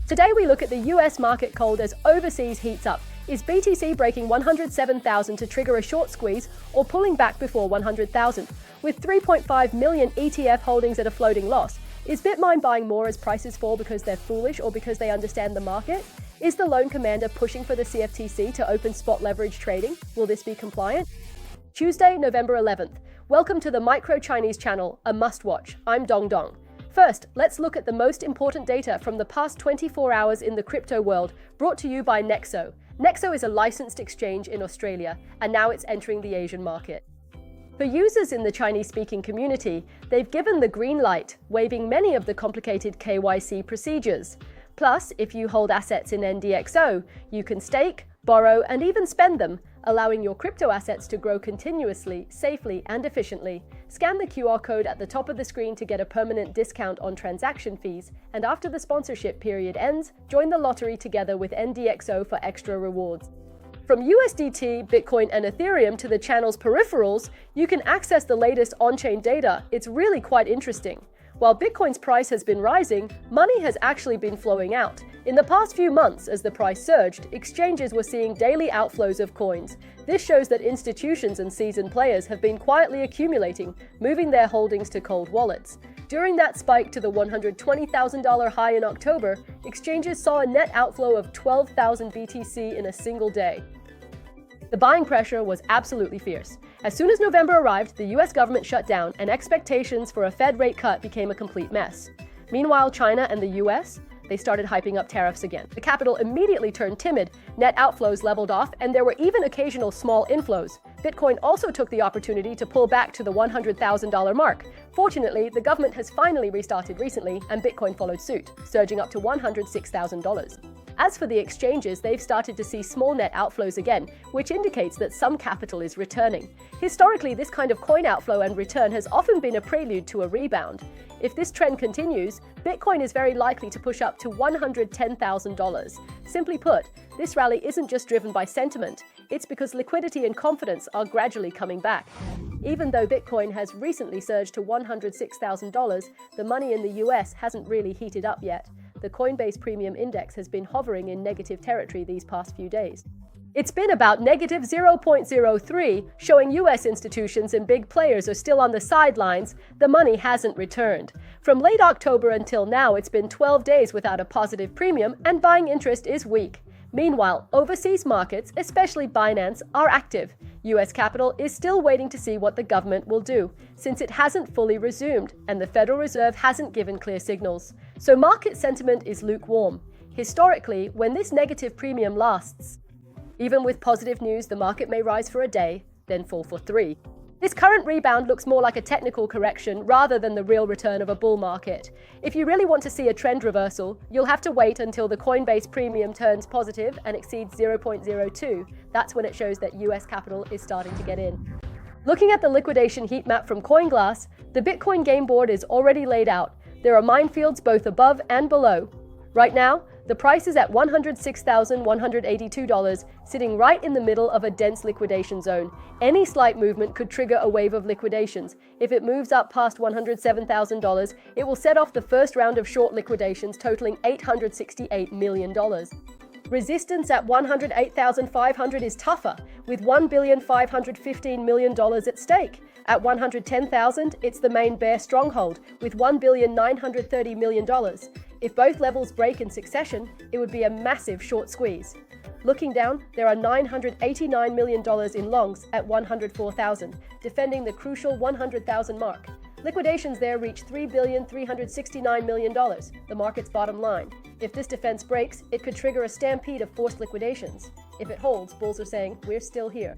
Today we look at the US market cold as overseas heats up. Is BTC breaking 107,000 to trigger a short squeeze or pulling back before 100,000? With 3.5 million ETF holdings at a floating loss, is Bitmine buying more as prices fall because they're foolish or because they understand the market? Is the loan commander pushing for the CFTC to open spot leverage trading? Will this be compliant? Tuesday, November 11th. Welcome to the Micro Chinese channel, a must-watch. I'm Dong Dong. First, let's look at the most important data from the past 24 hours in the crypto world, brought to you by Nexo. Nexo is a licensed exchange in Australia, and now it's entering the Asian market. For users in the Chinese-speaking community, they've given the green light, waiving many of the complicated KYC procedures. Plus, if you hold assets in NDXO, you can stake, borrow, and even spend them, allowing your crypto assets to grow continuously, safely, and efficiently. Scan the QR code at the top of the screen to get a permanent discount on transaction fees, and after the sponsorship period ends, join the lottery together with NDXO for extra rewards. From USDT, Bitcoin, and Ethereum to the channel's peripherals, you can access the latest on-chain data. It's really quite interesting. While Bitcoin's price has been rising, money has actually been flowing out. In the past few months, as the price surged, exchanges were seeing daily outflows of coins. This shows that institutions and seasoned players have been quietly accumulating, moving their holdings to cold wallets. During that spike to the $120,000 high in October, exchanges saw a net outflow of 12,000 BTC in a single day. The buying pressure was absolutely fierce. As soon as November arrived, the US government shut down, and expectations for a Fed rate cut became a complete mess. Meanwhile, China and the US, they started hyping up tariffs again. The capital immediately turned timid, net outflows leveled off, and there were even occasional small inflows. Bitcoin also took the opportunity to pull back to the $100,000 mark. Fortunately, the government has finally restarted recently, and Bitcoin followed suit, surging up to $106,000. As for the exchanges, they've started to see small net outflows again, which indicates that some capital is returning. Historically, this kind of coin outflow and return has often been a prelude to a rebound. If this trend continues, Bitcoin is very likely to push up to $110,000. Simply put, this rally isn't just driven by sentiment, it's because liquidity and confidence are gradually coming back. Even though Bitcoin has recently surged to $106,000, the money in the US hasn't really heated up yet. The Coinbase Premium Index has been hovering in negative territory these past few days. It's been about negative 0.03, showing US institutions and big players are still on the sidelines. The money hasn't returned. From late October until now, it's been 12 days without a positive premium, and buying interest is weak. Meanwhile, overseas markets, especially Binance, are active. US capital is still waiting to see what the government will do, since it hasn't fully resumed, and the Federal Reserve hasn't given clear signals. So market sentiment is lukewarm. Historically, when this negative premium lasts, even with positive news, the market may rise for a day, then fall for 3. This current rebound looks more like a technical correction rather than the real return of a bull market. If you really want to see a trend reversal, you'll have to wait until the Coinbase Premium turns positive and exceeds 0.02. That's when it shows that US capital is starting to get in. Looking at the liquidation heat map from CoinGlass, the Bitcoin game board is already laid out. There are minefields both above and below. Right now, the price is at $106,182, sitting right in the middle of a dense liquidation zone. Any slight movement could trigger a wave of liquidations. If it moves up past $107,000, it will set off the first round of short liquidations totaling $868 million. Resistance at $108,500 is tougher, with $1,515 million at stake. At $110,000, it's the main bear stronghold, with $1,930 million. If both levels break in succession, it would be a massive short squeeze. Looking down, there are $989 million in longs at $104,000, defending the crucial $100,000 mark. Liquidations there reach $3,369 million, the market's bottom line. If this defense breaks, it could trigger a stampede of forced liquidations. If it holds, bulls are saying, "We're still here."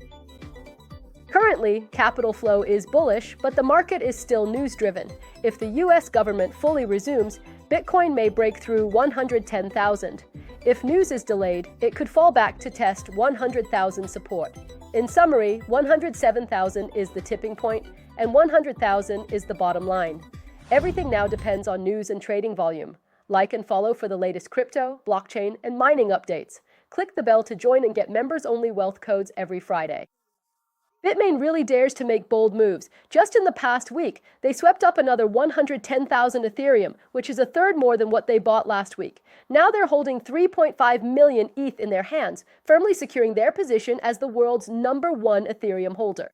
Currently, capital flow is bullish, but the market is still news-driven. If the US government fully resumes, Bitcoin may break through 110,000. If news is delayed, it could fall back to test 100,000 support. In summary, 107,000 is the tipping point, and 100,000 is the bottom line. Everything now depends on news and trading volume. Like and follow for the latest crypto, blockchain, and mining updates. Click the bell to join and get members-only wealth codes every Friday. Bitmain really dares to make bold moves. Just in the past week, they swept up another 110,000 Ethereum, which is a third more than what they bought last week. Now they're holding 3.5 million ETH in their hands, firmly securing their position as the world's #1 Ethereum holder.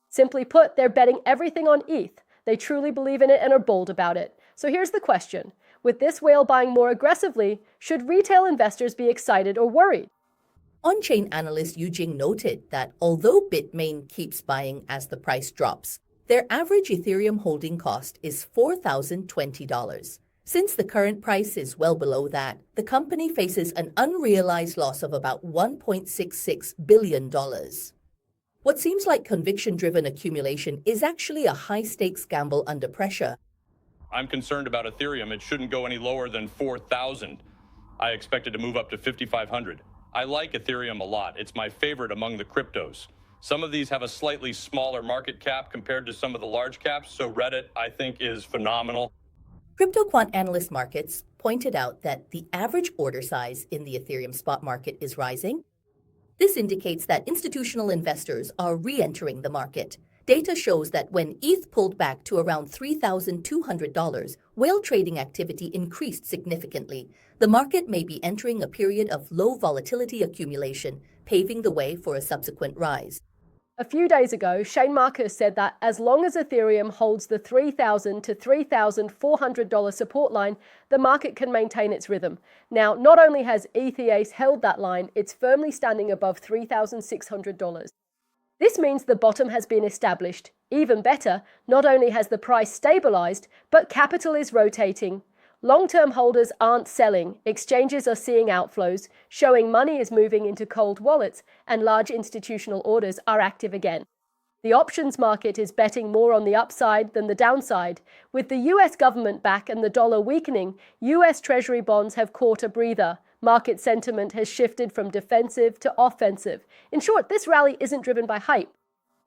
Simply put, they're betting everything on ETH. They truly believe in it and are bold about it. So here's the question. With this whale buying more aggressively, should retail investors be excited or worried? On-chain analyst Eugene noted that although Bitmain keeps buying as the price drops, their average Ethereum holding cost is $4,020. Since the current price is well below that, the company faces an unrealized loss of about $1.66 billion. What seems like conviction-driven accumulation is actually a high-stakes gamble under pressure. I'm concerned about Ethereum. It shouldn't go any lower than 4,000. I expect it to move up to 5,500. I like Ethereum a lot. It's my favorite among the cryptos. Some of these have a slightly smaller market cap compared to some of the large caps, so Reddit, I think, is phenomenal. Crypto quant analyst markets pointed out that the average order size in the Ethereum spot market is rising. This indicates that institutional investors are re-entering the market. Data shows that when ETH pulled back to around $3,200, whale trading activity increased significantly. The market may be entering a period of low volatility accumulation, paving the way for a subsequent rise. A few days ago, Shane Marcus said that as long as Ethereum holds the $3,000 to $3,400 support line, the market can maintain its rhythm. Now, not only has ETH held that line, it's firmly standing above $3,600. This means the bottom has been established. Even better, not only has the price stabilized, but capital is rotating. Long-term holders aren't selling, exchanges are seeing outflows, showing money is moving into cold wallets, and large institutional orders are active again. The options market is betting more on the upside than the downside. With the US government back and the dollar weakening, US Treasury bonds have caught a breather. Market sentiment has shifted from defensive to offensive. In short, this rally isn't driven by hype.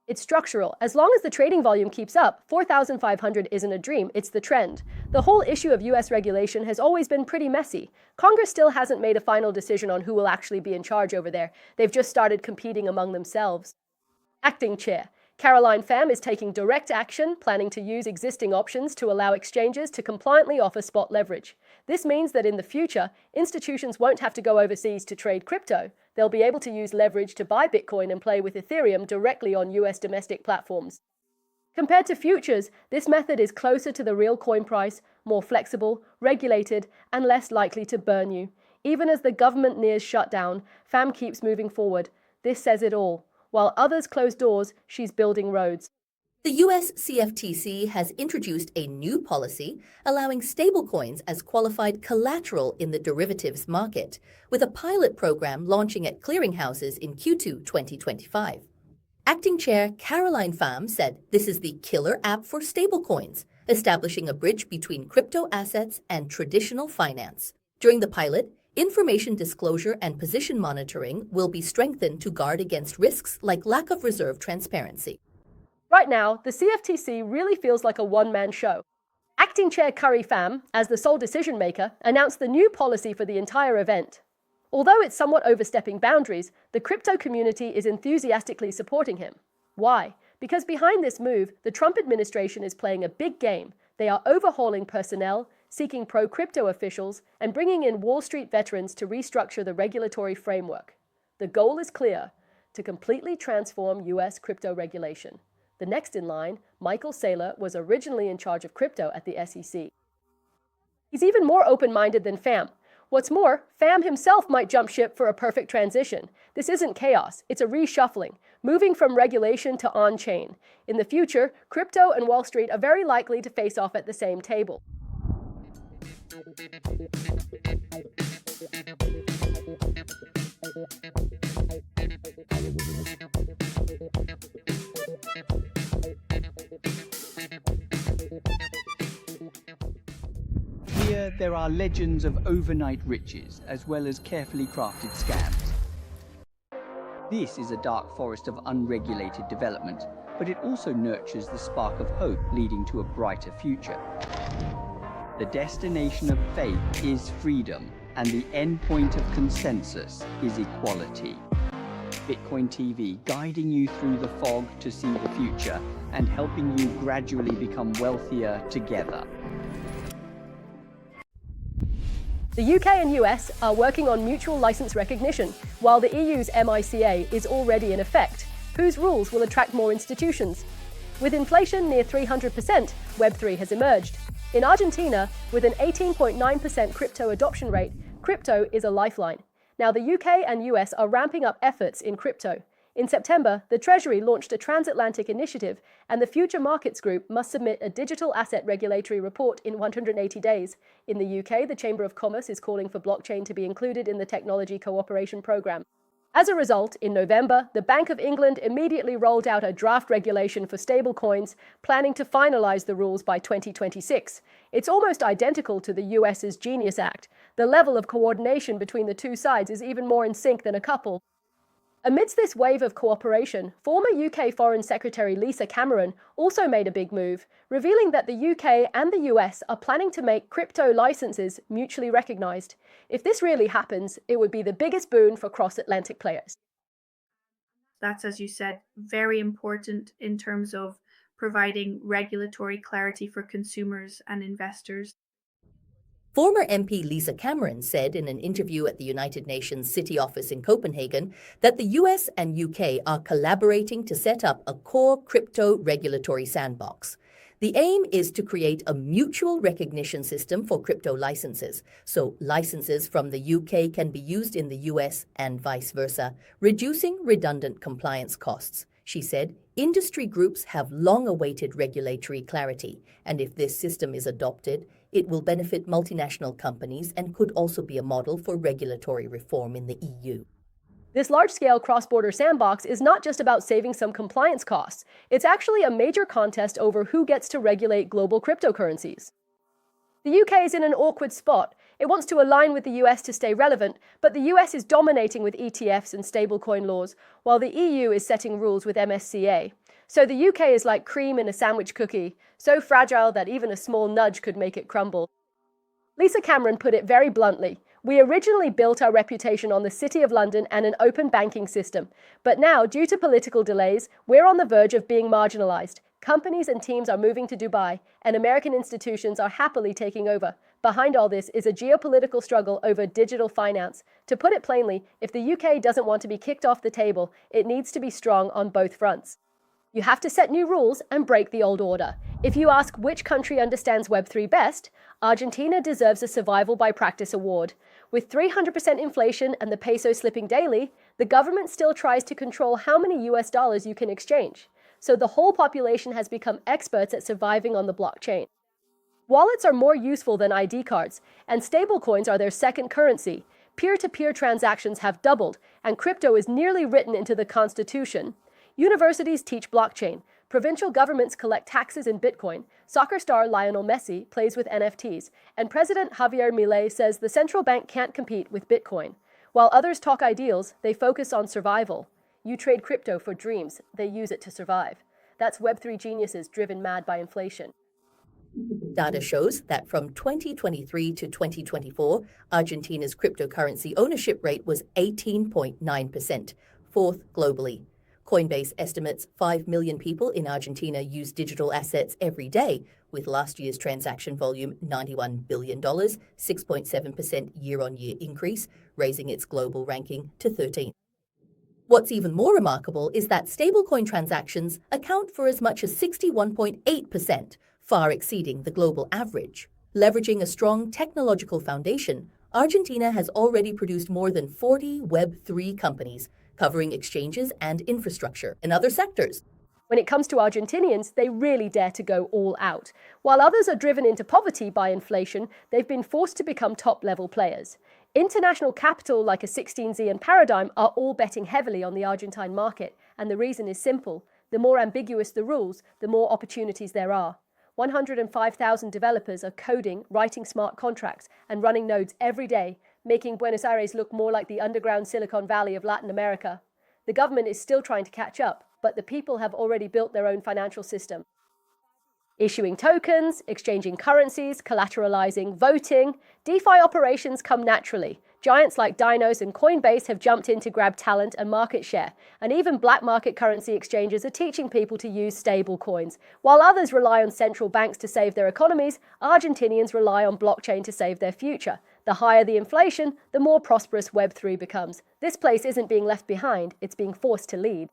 It's structural. As long as the trading volume keeps up, 4,500 isn't a dream, it's the trend. The whole issue of US regulation has always been pretty messy. Congress still hasn't made a final decision on who will actually be in charge over there. They've just started competing among themselves. Acting Chair. Caroline Pham is taking direct action, planning to use existing options to allow exchanges to compliantly offer spot leverage. This means that in the future, institutions won't have to go overseas to trade crypto. They'll be able to use leverage to buy Bitcoin and play with Ethereum directly on US domestic platforms. Compared to futures, this method is closer to the real coin price, more flexible, regulated, and less likely to burn you. Even as the government nears shutdown, Pham keeps moving forward. This says it all. While others close doors, she's building roads. The US CFTC has introduced a new policy allowing stablecoins as qualified collateral in the derivatives market, with a pilot program launching at clearinghouses in Q2 2025. Acting Chair Caroline Pham said this is the killer app for stablecoins, establishing a bridge between crypto assets and traditional finance. During the pilot, information disclosure and position monitoring will be strengthened to guard against risks like lack of reserve transparency. Right now, the CFTC really feels like a one-man show. Acting Chair Curry Pham, as the sole decision-maker, announced the new policy for the entire event. Although it's somewhat overstepping boundaries, the crypto community is enthusiastically supporting him. Why? Because behind this move, the Trump administration is playing a big game. They are overhauling personnel, seeking pro-crypto officials, and bringing in Wall Street veterans to restructure the regulatory framework. The goal is clear: to completely transform US crypto regulation. The next in line, Michael Saylor, was originally in charge of crypto at the SEC. He's even more open-minded than Pham. What's more, Pham himself might jump ship for a perfect transition. This isn't chaos, it's a reshuffling, moving from regulation to on-chain. In the future, crypto and Wall Street are very likely to face off at the same table. Here, there are legends of overnight riches, as well as carefully crafted scams. This is a dark forest of unregulated development, but it also nurtures the spark of hope leading to a brighter future. The destination of faith is freedom, and the endpoint of consensus is equality. BitcoinTV, guiding you through the fog to see the future and helping you gradually become wealthier together. The UK and US are working on mutual license recognition, while the EU's MiCA is already in effect, whose rules will attract more institutions. With inflation near 300%, Web3 has emerged. In Argentina, with an 18.9% crypto adoption rate, crypto is a lifeline. Now, the UK and US are ramping up efforts in crypto. In September, the Treasury launched a transatlantic initiative, and the Future Markets Group must submit a digital asset regulatory report in 180 days. In the UK, the Chamber of Commerce is calling for blockchain to be included in the Technology Cooperation Programme. As a result, in November, the Bank of England immediately rolled out a draft regulation for stablecoins, planning to finalize the rules by 2026. It's almost identical to the US's Genius Act. The level of coordination between the two sides is even more in sync than a couple. Amidst this wave of cooperation, former UK Foreign Secretary Lisa Cameron also made a big move, revealing that the UK and the US are planning to make crypto licenses mutually recognized. If this really happens, it would be the biggest boon for cross-Atlantic players. That's, as you said, very important in terms of providing regulatory clarity for consumers and investors. Former MP Lisa Cameron said in an interview at the United Nations City Office in Copenhagen that the US and UK are collaborating to set up a core crypto regulatory sandbox. The aim is to create a mutual recognition system for crypto licenses, so licenses from the UK can be used in the US and vice versa, reducing redundant compliance costs. She said, industry groups have long awaited regulatory clarity, and if this system is adopted, it will benefit multinational companies and could also be a model for regulatory reform in the EU. This large-scale cross-border sandbox is not just about saving some compliance costs. It's actually a major contest over who gets to regulate global cryptocurrencies. The UK is in an awkward spot. It wants to align with the US to stay relevant, but the US is dominating with ETFs and stablecoin laws, while the EU is setting rules with MSCA. So the UK is like cream in a sandwich cookie, so fragile that even a small nudge could make it crumble. Lisa Cameron put it very bluntly. We originally built our reputation on the City of London and an open banking system, but now, due to political delays, we're on the verge of being marginalized. Companies and teams are moving to Dubai, and American institutions are happily taking over. Behind all this is a geopolitical struggle over digital finance. To put it plainly, if the UK doesn't want to be kicked off the table, it needs to be strong on both fronts. You have to set new rules and break the old order. If you ask which country understands Web3 best, Argentina deserves a Survival by Practice award. With 300% inflation and the peso slipping daily, the government still tries to control how many US dollars you can exchange. So the whole population has become experts at surviving on the blockchain. Wallets are more useful than ID cards, and stablecoins are their second currency. Peer-to-peer transactions have doubled, and crypto is nearly written into the constitution. Universities teach blockchain. Provincial governments collect taxes in Bitcoin. Soccer star Lionel Messi plays with NFTs. And President Javier Milei says the central bank can't compete with Bitcoin. While others talk ideals, they focus on survival. You trade crypto for dreams. They use it to survive. That's Web3 geniuses driven mad by inflation. Data shows that from 2023 to 2024, Argentina's cryptocurrency ownership rate was 18.9%, fourth globally. Coinbase estimates 5 million people in Argentina use digital assets every day, with last year's transaction volume $91 billion, 6.7% year-on-year increase, raising its global ranking to 13th. What's even more remarkable is that stablecoin transactions account for as much as 61.8%, far exceeding the global average. Leveraging a strong technological foundation, Argentina has already produced more than 40 Web3 companies, covering exchanges and infrastructure in other sectors. When it comes to Argentinians, they really dare to go all out. While others are driven into poverty by inflation, they've been forced to become top-level players. International capital like a 16Z and Paradigm are all betting heavily on the Argentine market, and the reason is simple. The more ambiguous the rules, the more opportunities there are. 105,000 developers are coding, writing smart contracts, and running nodes every day, making Buenos Aires look more like the underground Silicon Valley of Latin America. The government is still trying to catch up, but the people have already built their own financial system. Issuing tokens, exchanging currencies, collateralizing, voting, DeFi operations come naturally. Giants like Dinos and Coinbase have jumped in to grab talent and market share, and even black market currency exchanges are teaching people to use stablecoins. While others rely on central banks to save their economies, Argentinians rely on blockchain to save their future. The higher the inflation, the more prosperous Web3 becomes. This place isn't being left behind, it's being forced to lead.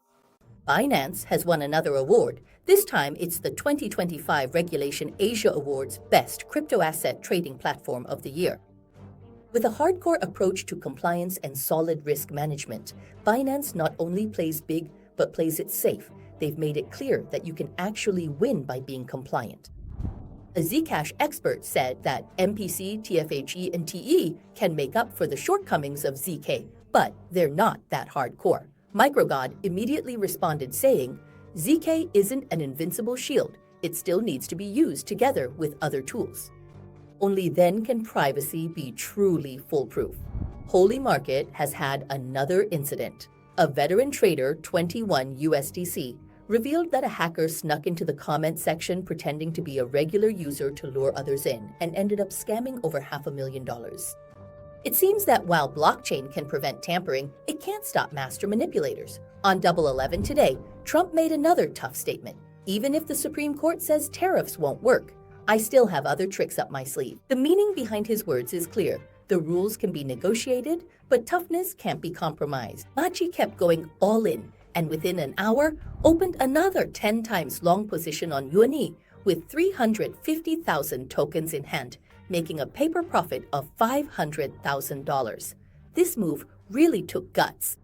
Binance has won another award. This time, it's the 2025 Regulation Asia Awards Best Crypto Asset Trading Platform of the Year. With a hardcore approach to compliance and solid risk management, Binance not only plays big, but plays it safe. They've made it clear that you can actually win by being compliant. A Zcash expert said that MPC, TFHE, and TE can make up for the shortcomings of ZK, but they're not that hardcore. MicroGod immediately responded saying, ZK isn't an invincible shield. It still needs to be used together with other tools. Only then can privacy be truly foolproof. Holy Market has had another incident. A veteran trader, 21 USDC, revealed that a hacker snuck into the comment section pretending to be a regular user to lure others in and ended up scamming over $500,000. It seems that while blockchain can prevent tampering, it can't stop master manipulators. On Double 11 today, Trump made another tough statement. Even if the Supreme Court says tariffs won't work, I still have other tricks up my sleeve. The meaning behind his words is clear. The rules can be negotiated, but toughness can't be compromised. Machi kept going all in, and within an hour, opened another 10 times long position on UNE with 350,000 tokens in hand, making a paper profit of $500,000. This move really took guts.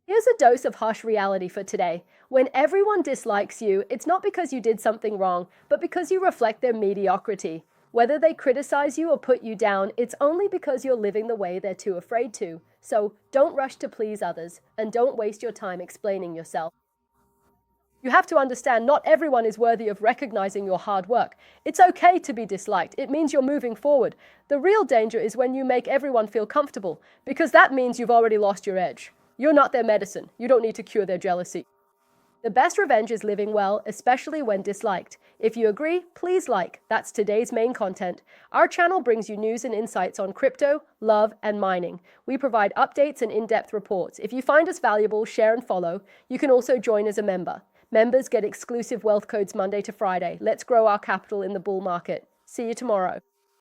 Here's a dose of harsh reality for today. When everyone dislikes you, it's not because you did something wrong, but because you reflect their mediocrity. Whether they criticize you or put you down, it's only because you're living the way they're too afraid to. So don't rush to please others, and don't waste your time explaining yourself. You have to understand not everyone is worthy of recognizing your hard work. It's okay to be disliked. It means you're moving forward. The real danger is when you make everyone feel comfortable, because that means you've already lost your edge. You're not their medicine. You don't need to cure their jealousy. The best revenge is living well, especially when disliked. If you agree, please like. That's today's main content. Our channel brings you news and insights on crypto, love, and mining. We provide updates and in-depth reports. If you find us valuable, share and follow. You can also join as a member. Members get exclusive wealth codes Monday to Friday. Let's grow our capital in the bull market. See you tomorrow.